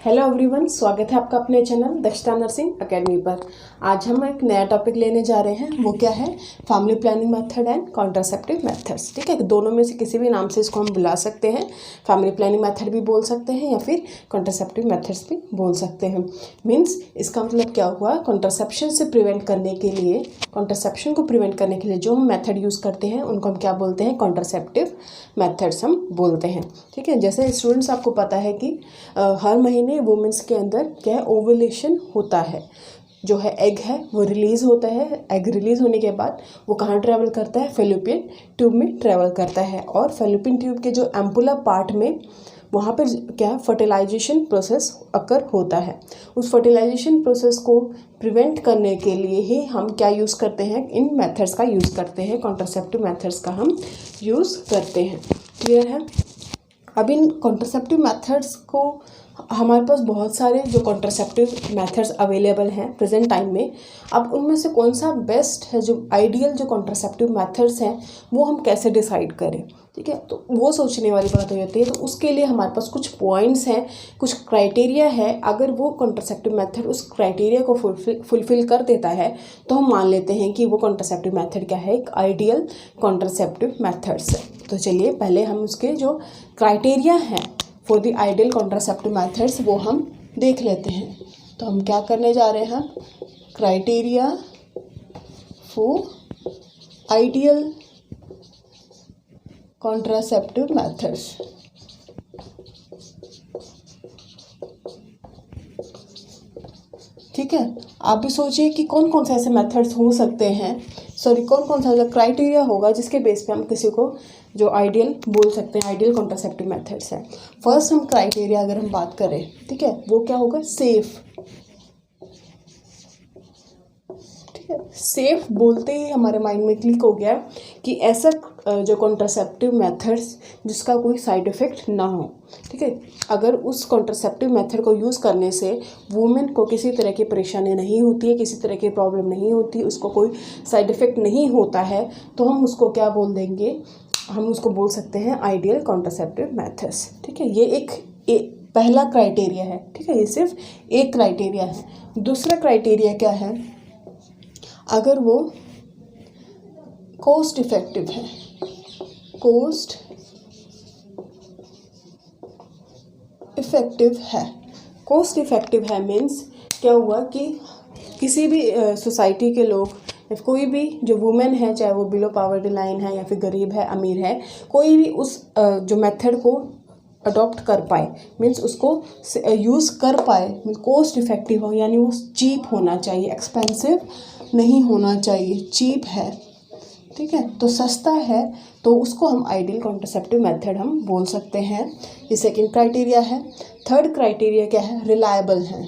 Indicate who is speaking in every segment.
Speaker 1: Hello everyone, स्वागत है आपका अपने चैनल दक्षता नर्सिंग एकेडमी पर। आज हम एक नया टॉपिक लेने जा रहे हैं। वो क्या है? Family planning method and contraceptive methods. ठीक है, दोनों में से किसी भी नाम से इसको हम बुला सकते हैं। फैमिली प्लानिंग मेथड भी बोल सकते हैं या फिर कॉन्ट्रासेप्टिव मेथड्स भी बोल सकते हैं। मीन्स इसका मतलब क्या हुआ? कॉन्ट्रासेप्शन से प्रिवेंट करने के लिए, कॉन्ट्रासेप्शन को प्रिवेंट करने के लिए जो हम मेथड यूज़ करते हैं उनको हम क्या बोलते हैं? कॉन्ट्रासेप्टिव मेथड्स हम बोलते हैं। ठीक है, जैसे स्टूडेंट्स आपको पता है कि हर महीने वुमेंस के अंदर क्या है? ओवुलेशन होता है। जो है एग है वो रिलीज़ होता है। एग रिलीज़ होने के बाद वो कहाँ ट्रैवल करता है? फेलोपियन ट्यूब में ट्रैवल करता है। और फेलोपियन ट्यूब के जो एम्पुला पार्ट में वहाँ पर क्या है? फर्टिलाइजेशन प्रोसेस अकर होता है। उस फर्टिलाइजेशन प्रोसेस को प्रिवेंट करने के लिए ही हम क्या यूज़ करते हैं? इन मेथड्स का यूज़ करते हैं। कॉन्ट्रासेप्टिव मेथड्स का हम यूज़ करते हैं। क्लियर है? अब इन कॉन्ट्रासेप्टिव मेथड्स को हमारे पास बहुत सारे जो कॉन्ट्रासेप्टिव मेथड्स अवेलेबल हैं प्रेजेंट टाइम में। अब उनमें से कौन सा बेस्ट है, जो आइडियल जो कॉन्ट्रासेप्टिव मेथड्स हैं वो हम कैसे डिसाइड करें? ठीक है, तो वो सोचने वाली बात हो जाती है। तो उसके लिए हमारे पास कुछ पॉइंट्स हैं, कुछ क्राइटेरिया है। अगर वो कॉन्ट्रासेप्टिव मेथड उस क्राइटेरिया को फुलफिल कर देता है तो हम मान लेते हैं कि वो कॉन्ट्रासेप्टिव मेथड क्या है? एक आइडियल कॉन्ट्रासेप्टिव मेथड्स है। तो चलिए पहले हम उसके जो क्राइटेरिया हैं for the ideal contraceptive methods वो हम देख लेते हैं। तो हम क्या करने जा रहे हैं? Criteria for ideal contraceptive methods. ठीक है, आप भी सोचिए कि कौन कौन से ऐसे मेथड्स हो सकते हैं, कौन कौन सा क्राइटेरिया होगा जिसके बेस पे हम किसी को जो आइडियल बोल सकते हैं, आइडियल कॉन्ट्रासेप्टिव मेथड्स है। फर्स्ट हम क्राइटेरिया अगर हम बात करें, ठीक है, वो क्या होगा? सेफ। ठीक है, सेफ बोलते ही हमारे माइंड में क्लिक हो गया कि ऐसा जो कॉन्ट्रासेप्टिव मेथड्स जिसका कोई साइड इफ़ेक्ट ना हो। ठीक है, अगर उस कॉन्ट्रासेप्टिव मेथड को यूज़ करने से वुमेन को किसी तरह की परेशानी नहीं होती है, किसी तरह की प्रॉब्लम नहीं होती, उसको कोई साइड इफ़ेक्ट नहीं होता है, तो हम उसको क्या बोल देंगे? हम उसको बोल सकते हैं आइडियल कॉन्ट्रासेप्टिव मेथड्स। ठीक है, ये एक पहला क्राइटेरिया है। ठीक है, ये सिर्फ एक क्राइटेरिया है। दूसरा क्राइटेरिया क्या है? अगर वो कॉस्ट इफेक्टिव है। कॉस्ट इफेक्टिव है। कॉस्ट इफेक्टिव है मीन्स क्या हुआ कि किसी भी सोसाइटी के लोग, कोई भी जो वुमेन है, चाहे वो बिलो पॉवर्टी लाइन है या फिर गरीब है, अमीर है, कोई भी उस जो मेथड को अडॉप्ट कर पाए, मीन्स उसको यूज़ कर पाए, मीन्स कॉस्ट इफेक्टिव हो, यानी वो चीप होना चाहिए, एक्सपेंसिव नहीं होना चाहिए, चीप है। ठीक है, तो सस्ता है, तो उसको हम आइडियल कॉन्ट्रासेप्टिव मेथड हम बोल सकते हैं। ये सेकंड क्राइटेरिया है। थर्ड क्राइटेरिया क्या है? रिलायबल है।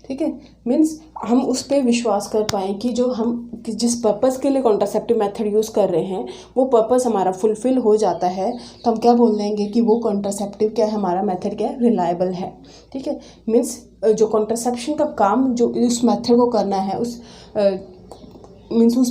Speaker 1: ठीक है, मीन्स हम उस पर विश्वास कर पाएँ कि जो हम जिस पर्पज़ के लिए कॉन्ट्रासेप्टिव मेथड यूज़ कर रहे हैं वो पर्पज़ हमारा फुलफ़िल हो जाता है, तो हम क्या बोल देंगे कि वो कॉन्ट्रासेप्टिव क्या है? हमारा मेथड क्या है? रिलायबल है। ठीक है, मीन्स जो कॉन्ट्रासेप्शन का काम जो उस मेथड को करना है, उस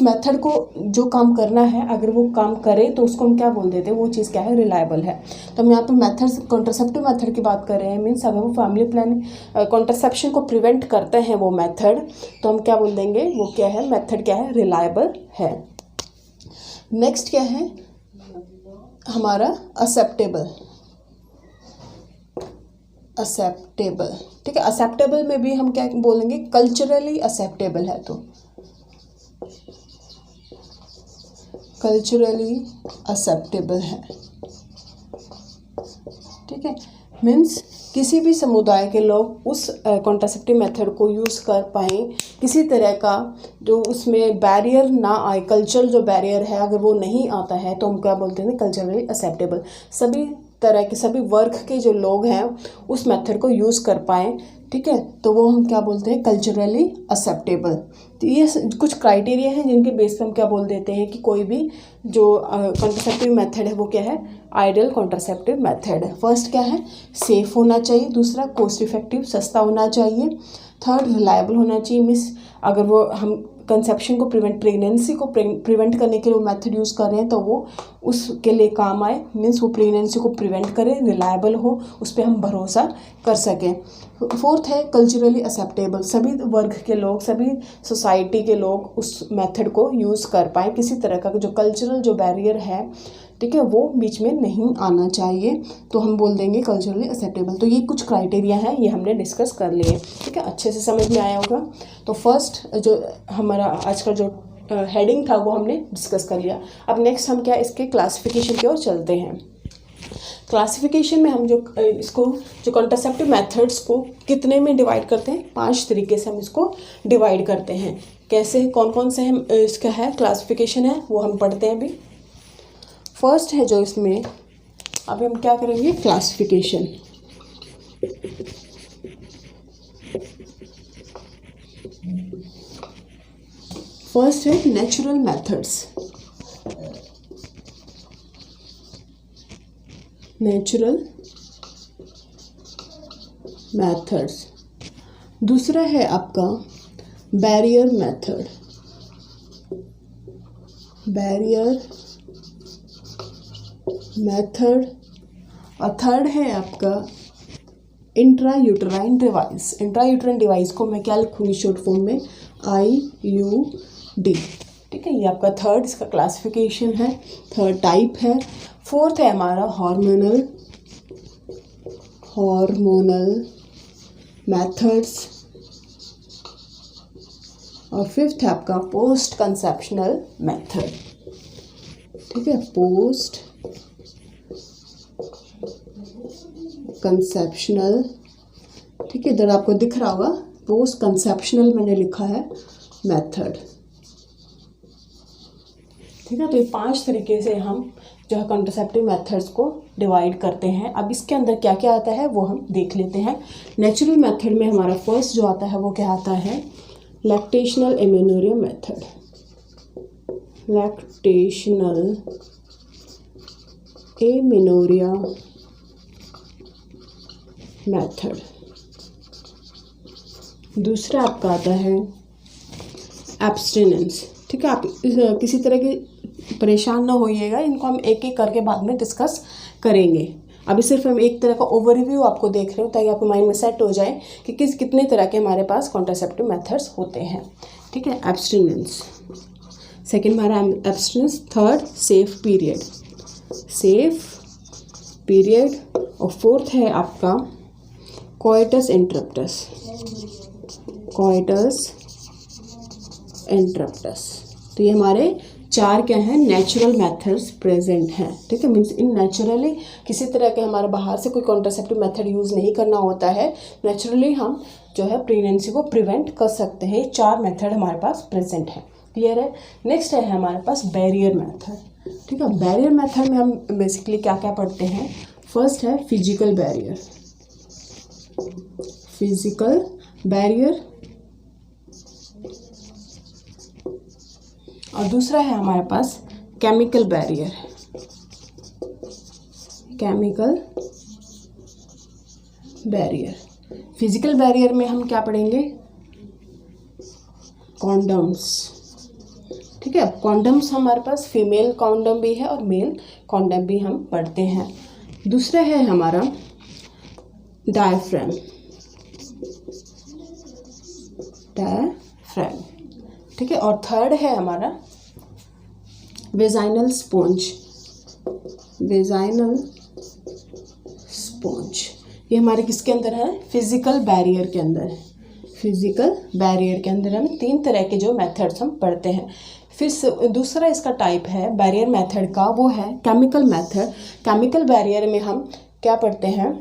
Speaker 1: मेथड को जो काम करना है, अगर वो काम करे तो उसको हम क्या बोल देते हैं? वो चीज़ क्या है? रिलायबल है। तो हम यहाँ पे मेथड्स, कॉन्ट्रासेप्टिव मेथड की बात कर रहे हैं। मीन्स अगर वो फैमिली प्लानिंग कॉन्ट्रासेप्शन को प्रिवेंट करते हैं वो मेथड, तो हम क्या बोल देंगे? वो क्या है? मेथड क्या है? रिलायबल है। नेक्स्ट क्या है हमारा? एक्सेप्टेबल। एक्सेप्टेबल। ठीक है, एक्सेप्टेबल में भी हम क्या बोलेंगे? कल्चरली एक्सेप्टेबल है। तो कल्चरली एक्सेप्टेबल है। ठीक है, मीन्स किसी भी समुदाय के लोग उस कॉन्ट्रासेप्टिव मेथड को यूज़ कर पाएँ, किसी तरह का जो उसमें बैरियर ना आए, कल्चरल जो बैरियर है अगर वो नहीं आता है, तो हम क्या बोलते हैं? Culturally acceptable. सभी तरह के, सभी वर्ग के जो लोग हैं उस मेथड को यूज़ कर पाएँ। ठीक है, तो वो हम क्या बोलते हैं? Culturally acceptable. तो ये कुछ क्राइटेरिया हैं जिनके बेस पे हम क्या बोल देते हैं कि कोई भी जो कॉन्ट्रासेप्टिव मेथड है वो क्या है? आइडियल कॉन्ट्रासेप्टिव मेथड है। फर्स्ट क्या है? सेफ होना चाहिए। दूसरा कॉस्ट इफेक्टिव, सस्ता होना चाहिए। थर्ड रिलायबल होना चाहिए। मीन्स अगर वो हम कंसेप्शन को प्रेगनेंसी को प्रिवेंट करने के लिए वो मेथड यूज़ कर रहे हैं, तो वो उसके लिए काम आए, मीन्स वो प्रेगनेंसी को प्रिवेंट करे, रिलायबल हो, उस पर हम भरोसा कर सकें। फोर्थ है कल्चरली एक्सेप्टेबल, सभी वर्ग के लोग, सभी सोसाइटी के लोग उस मेथड को यूज़ कर पाएँ, किसी तरह का जो कल्चरल जो बैरियर है, ठीक है, वो बीच में नहीं आना चाहिए, तो हम बोल देंगे कल्चरली एक्सेप्टेबल। तो ये कुछ क्राइटेरिया हैं, ये हमने डिस्कस कर लिए, ठीक है, अच्छे से समझ में आया होगा। तो फर्स्ट जो हमारा आज का जो हेडिंग था वो हमने डिस्कस कर लिया। अब नेक्स्ट हम क्या इसके क्लासिफिकेशन की ओर चलते हैं। क्लासिफिकेशन में हम जो इसको जो कॉन्ट्रासेप्टिव मेथड्स को कितने में डिवाइड करते हैं, 5 तरीके से हम इसको डिवाइड करते हैं। कैसे, कौन कौन से हम इसका है क्लासिफिकेशन है वो हम पढ़ते हैं अभी। फर्स्ट है जो इसमें अभी हम क्या करेंगे, क्लासिफिकेशन। फर्स्ट है नेचुरल मेथड्स, नेचुरल मेथड्स। दूसरा है आपका बैरियर मेथड, बैरियर मेथड। और थर्ड है आपका इंट्रायूटराइन डिवाइस। इंट्रायूटराइन डिवाइस को मैं क्या लिखूंगी शॉर्ट फॉर्म में, IUD, ठीक है, ये आपका थर्ड इसका क्लासिफिकेशन है, थर्ड टाइप है। फोर्थ है हमारा हार्मोनल मेथड्स। और फिफ्थ है आपका पोस्ट कंसेप्शनल मेथड, ठीक है, पोस्ट कंसेप्शनल, ठीक है, इधर आपको दिख रहा होगा पोस्ट कंसेप्शनल मैंने लिखा है मेथड, ठीक है। तो ये 5 तरीके से हम जो है कॉन्ट्रासेप्टिव मेथड्स को डिवाइड करते हैं। अब इसके अंदर क्या क्या आता है वो हम देख लेते हैं। नेचुरल मेथड में हमारा फर्स्ट जो आता है वो क्या आता है, lactational amenorrhoea method, lactational amenorrhoea method. दूसरा आपका आता है एब्स्टिनेंस, ठीक है। आप किसी तरह की परेशान ना होइएगा, इनको हम एक एक करके बाद में डिस्कस करेंगे। अभी सिर्फ हम एक तरह का ओवरव्यू आपको देख रहे हो ताकि आपके माइंड में सेट हो जाए कि कितने तरह के हमारे पास कॉन्ट्रासेप्टिव मेथड्स होते हैं, ठीक है। एब्स्टिनेंस सेकेंड हमारा एब्स्टिनेंस। Third safe period. और फोर्थ है आपका कोइटस इंटरप्टस। तो ये हमारे 4 क्या हैं, नेचुरल मेथड्स प्रेजेंट हैं, ठीक है। मीन्स इन नेचुरली किसी तरह के हमारे बाहर से कोई कॉन्ट्रासेप्टिव मेथड यूज़ नहीं करना होता है, नेचुरली हम जो है प्रेगनेंसी को प्रिवेंट कर सकते हैं। 4 मेथड हमारे पास प्रेजेंट है, क्लियर है। नेक्स्ट है हमारे पास बैरियर मेथड, ठीक है। बैरियर मेथड में हम बेसिकली क्या क्या पढ़ते हैं, फर्स्ट है फिजिकल बैरियर, और दूसरा है हमारे पास केमिकल बैरियर, फिजिकल बैरियर में हम क्या पढ़ेंगे, कॉन्डम्स, ठीक है। कॉन्डम्स हमारे पास फीमेल कॉन्डम भी है और मेल कॉन्डम भी हम पढ़ते हैं। दूसरा है हमारा डायफ्राम, ठीक है। और थर्ड है हमारा वेजाइनल स्पॉन्ज। ये हमारे किसके अंदर है, फिजिकल बैरियर के अंदर। हम 3 तरह के जो मेथड्स हम पढ़ते हैं। फिर दूसरा इसका टाइप है बैरियर मेथड का, वो है केमिकल मेथड। केमिकल बैरियर में हम क्या पढ़ते हैं,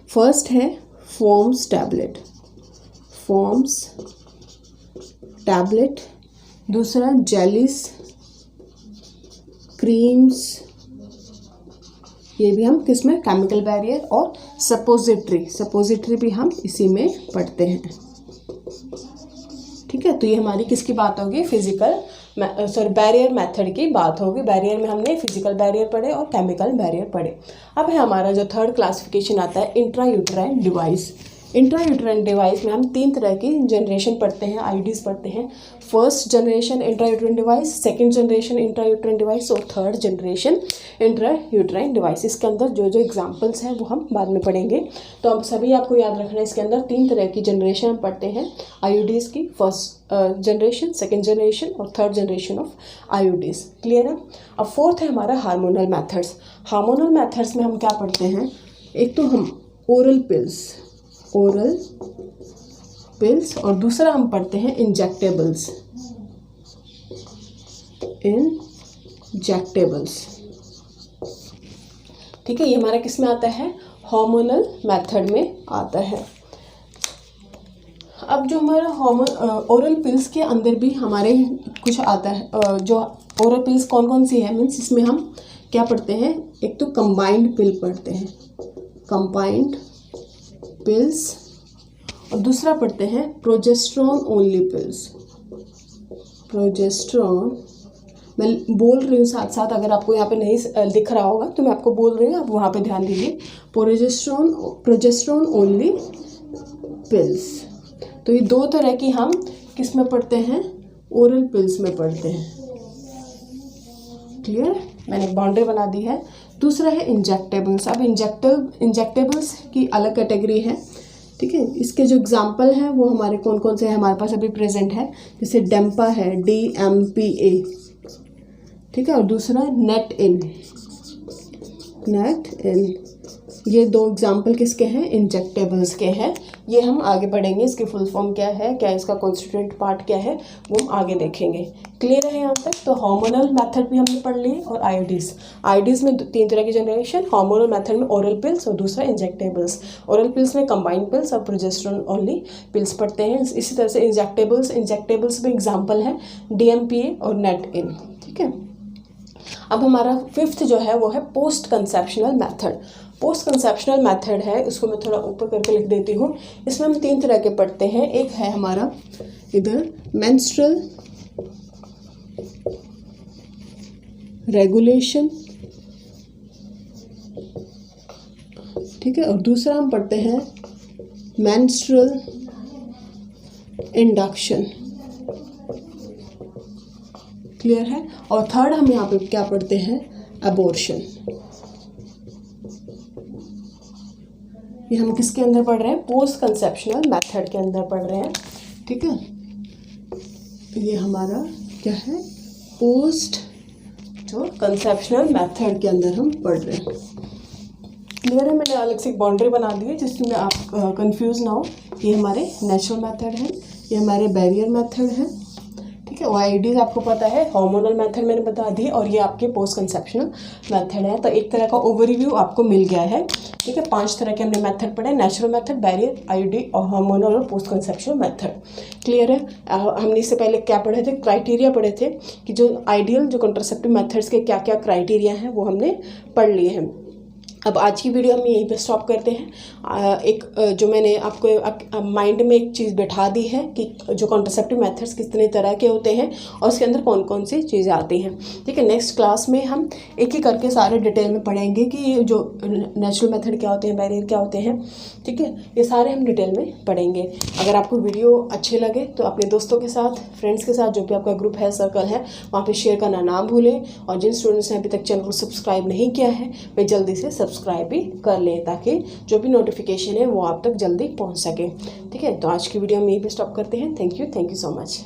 Speaker 1: फर्स्ट है फॉर्म्स टैबलेट, दूसरा जेलीज, क्रीम्स, ये भी हम किस में, केमिकल बैरियर। और सपोजिटरी भी हम इसी में पढ़ते हैं, ठीक है। तो ये हमारी किसकी बात होगी, बैरियर मेथड की बात होगी। बैरियर में हमने फिजिकल बैरियर पढ़े और केमिकल बैरियर पढ़े। अब है हमारा जो थर्ड क्लासिफिकेशन आता है इंट्रायूटराइन डिवाइस। इंट्रायूटेराइन डिवाइस में हम 3 तरह की जनरेशन पढ़ते हैं, आईयूडीज़ पढ़ते हैं। First generation intrauterine device, second generation intrauterine device और थर्ड जनरेशन इंट्रायूटेराइन डिवाइस। इसके अंदर जो जो एग्जांपल्स हैं वो हम बाद में पढ़ेंगे। तो अब सभी आपको याद रखना है, इसके अंदर 3 तरह की जनरेशन हम पढ़ते हैं आईयूडीज़ की, फर्स्ट जनरेशन, सेकेंड जनरेशन और थर्ड जनरेशन ऑफ आईयूडीज़। क्लियर है। अब फोर्थ है हमारा हार्मोनल मैथड्स। हार्मोनल मैथड्स में हम क्या पढ़ते हैं, एक तो हम ओरल पिल्स और दूसरा हम पढ़ते हैं इंजेक्टेबल्स। ठीक है, ये हमारा किस में आता है, हार्मोनल मेथड में आता है। अब जो हमारा ओरल पिल्स के अंदर भी हमारे कुछ आता है, जो ओरल पिल्स कौन कौन सी है, मीन्स इसमें हम क्या पढ़ते हैं, एक तो कंबाइंड पिल पढ़ते हैं, कंबाइंड पिल्स, और दूसरा पढ़ते हैं प्रोजेस्टेरॉन ओनली पिल्स। प्रोजेस्टेरॉन, मैं बोल रही हूँ साथ साथ, अगर आपको यहाँ पे नहीं दिख रहा होगा तो मैं आपको बोल रही हूँ, आप वहाँ पे ध्यान दीजिए। Progesterone only pills. तो ये 2 तरह की हम किस में पढ़ते हैं, ओरल पिल्स में पढ़ते हैं। क्लियर, मैंने बाउंड्री बना दी है। दूसरा है इंजेक्टेबल्स। अब इंजेक्टेबल्स की अलग कैटेगरी है। ठीक है, इसके जो एग्जाम्पल हैं वो हमारे कौन कौन से हमारे पास अभी प्रेजेंट है, जैसे डेम्पा है, DMPA। ठीक है, और दूसरा नेट इन। ये 2 एग्जाम्पल किसके हैं, इंजेक्टेबल्स के हैं। ये हम आगे बढ़ेंगे, इसकी फुल फॉर्म क्या है, क्या इसका कॉन्स्टिट्यूएंट पार्ट क्या है, वो हम आगे देखेंगे। क्लियर है यहाँ तक। तो हार्मोनल मेथड भी हमने पढ़ ली, और आईयूडीज़ में 3 तरह की जनरेशन। हार्मोनल मेथड में ओरल पिल्स और दूसरा इंजेक्टेबल्स। ओरल पिल्स में कंबाइंड पिल्स और प्रोजेस्टेरॉन ओनली पिल्स पढ़ते हैं। इसी तरह से इंजेक्टेबल्स में एग्जाम्पल है DMPA और नेट इन। ठीक है, अब हमारा 5th जो है वो है post conceptional method. Post conceptional method है, इसको मैं थोड़ा ऊपर करके लिख देती हूँ। इसमें हम 3 तरह के पढ़ते हैं। एक है हमारा इधर मेंस्ट्रुअल रेगुलेशन, ठीक है, और दूसरा हम पढ़ते हैं मेंस्ट्रुअल इंडक्शन। क्लियर है। और थर्ड हम यहाँ पे क्या पढ़ते हैं, अबॉर्शन। ये हम किसके अंदर पढ़ रहे हैं, पोस्ट कंसेप्शनल मेथड के अंदर पढ़ रहे हैं। ठीक है, ये हमारा क्या है, पोस्ट जो कंसेप्शनल मेथड के अंदर हम पढ़ रहे हैं। क्लियर है। मैंने अलग से एक बाउंड्री बना दी है जिसमें आप कंफ्यूज ना हो। ये हमारे नेचुरल मेथड है, ये हमारे बैरियर मेथड है। ठीक है, आईयूडीज़ आपको पता है, हार्मोनल मेथड मैंने बता दी, और ये आपके पोस्ट कंसेप्शनल मेथड है। तो एक तरह का ओवरव्यू आपको मिल गया है। ठीक है, 5 तरह के हमने मेथड पढ़े, नेचुरल मेथड, बैरियर, आईयूडी और हार्मोनल और पोस्ट कंसेप्शनल मेथड। क्लियर है। हमने इससे पहले क्या पढ़े थे, क्राइटेरिया पढ़े थे कि जो आइडियल जो कॉन्ट्रासेप्टिव मेथड्स के क्या क्या क्राइटेरिया हैं वो हमने पढ़ लिए हैं। अब आज की वीडियो हम यहीं पे स्टॉप करते हैं। एक जो मैंने आपको माइंड में एक चीज़ बैठा दी है कि जो कॉन्ट्रासेप्टिव मेथड्स कितने तरह के होते हैं और उसके अंदर कौन कौन सी चीज़ें आती हैं। ठीक है, नेक्स्ट क्लास में हम एक ही करके सारे डिटेल में पढ़ेंगे कि ये जो नेचुरल मेथड क्या होते हैं, बैरियर क्या होते हैं। ठीक है, ये सारे हम डिटेल में पढ़ेंगे। अगर आपको वीडियो अच्छे लगे तो अपने दोस्तों के साथ, फ्रेंड्स के साथ, जो भी आपका ग्रुप है, सर्कल है, वहाँ पर शेयर करना ना भूलें। और जिन स्टूडेंट्स ने अभी तक चैनल को सब्सक्राइब नहीं किया है वे जल्दी से सब्सक्राइब भी कर लें, ताकि जो भी नोटिफिकेशन है वो आप तक जल्दी पहुंच सके। ठीक है, तो आज की वीडियो हम यहीं पे स्टॉप करते हैं। Thank you so much.